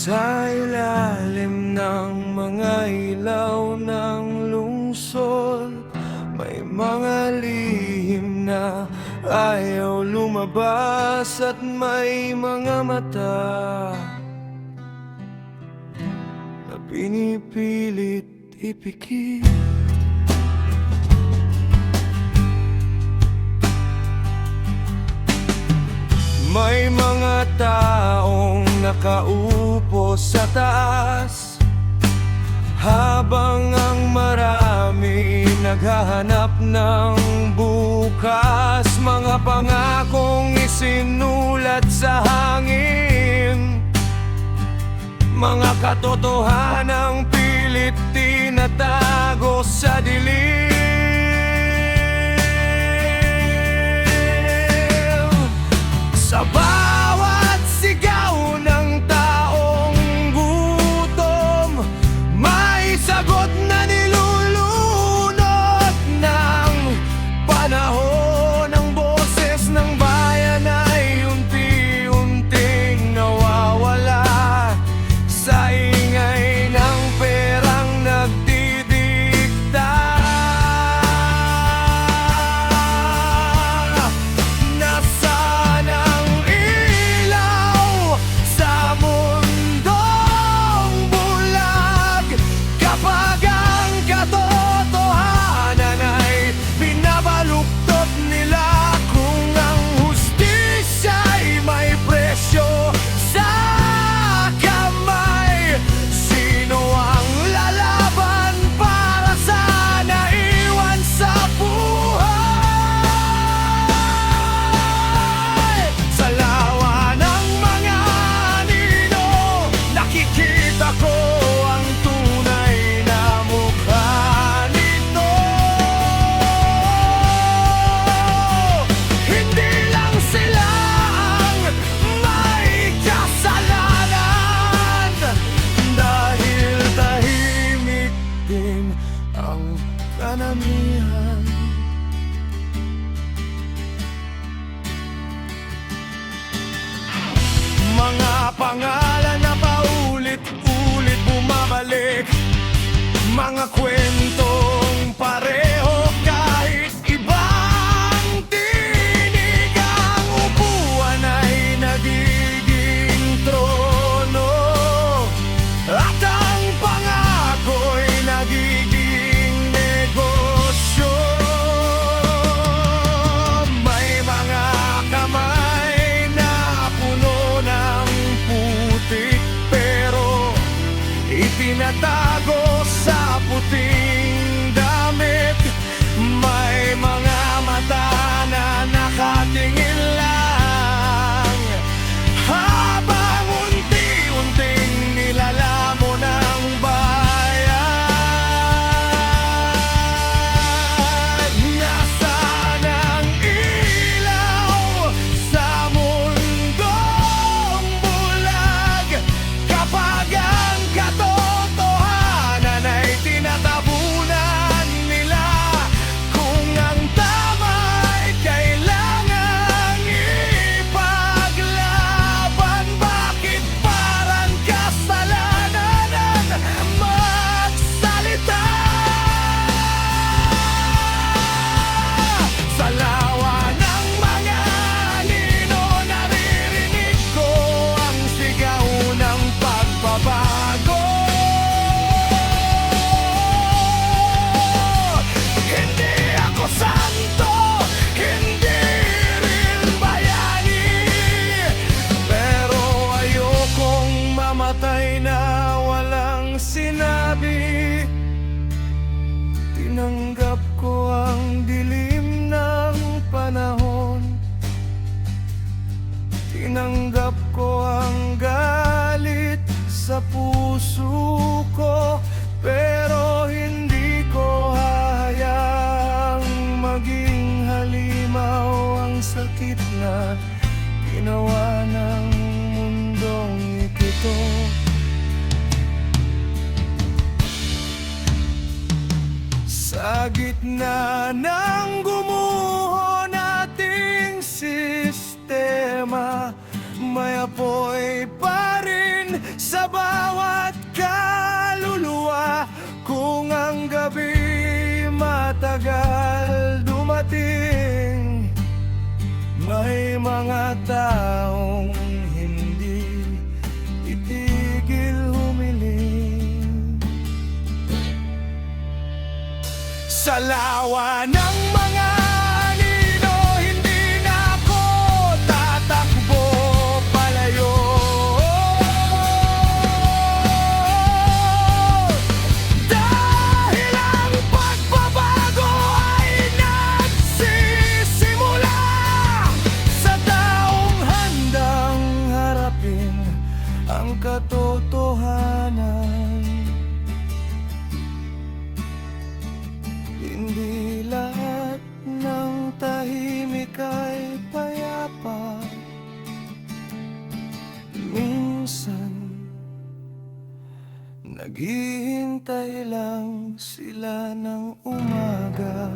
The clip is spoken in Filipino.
Sa ilalim ng mga ilaw ng lungsod, may mga lihim na ayaw lumabas at may mga mata na pinipilit ipikit. May mga taong nakaupo sa taas, habang ang marami naghahanap ng bukas. Mga pangakong isinulat sa hangin, mga katotohanang pilit tinatago sa dilim. Sa bawat sigaw ng taong gutom, may sagot na nilulunod ng panahon. Ang boses ng bayan ay unti-unting nawawala sa ingay ng perang nagdidikta. Nasaan ang ilaw sa mundong bulag kapag ang katotohanan ay binabaluktot nila? Kung ang hustisya'y may presyo sa kamay, sino ang lalaban para sa naiwan sa buhay? Sa lawa ng mga anino, nakikita ko ang tunay na mukha nito. Hindi lang sila ang may kasalanan, dahil tahimik din ang kanamihan. Mga pangalan na paulit-ulit bumabalik, mga kwentong pareho kahit ibang tinig. Ang upuan ay nagiging trono at ang pangako'y nagiging negosyo. May mga kamay na puno ng putik, pero itinatago sa puting damit. May mga mata na nakatingin lang, habang unti-unting nilalamon ng bayan. Nasaan ang ilaw sa mundong bulag kapag ang katotohanan ay tinatabunan nila? Kung ang tama'y kailangang ipaglaban, bakit parang kasalanan ang magsalita? Sa lawa ng mga anino, naririnig ko ang sigaw ng pagbabago. Hindi ako santo, hindi rin bayani, pero ayokong mamatay na walang sinabi. Tinanggap ko ang dilim ng panahon, tinanggap ko ang galit sa puso ko, pero hindi ko hahayaang maging halimaw ang sakit na ginawa ng mundong ito. Sa gitna ng gumuho nating sistema, may apoy pa rin sa sawa ng mga anino, hindi na ako tatakbo palayo. Dahil ang pagbabago ay nagsisimula sa taong handang harapin ang katotohanan. Hindi lahat ng tahimik ay payapa. Minsan, naghihintay lang sila ng umaga.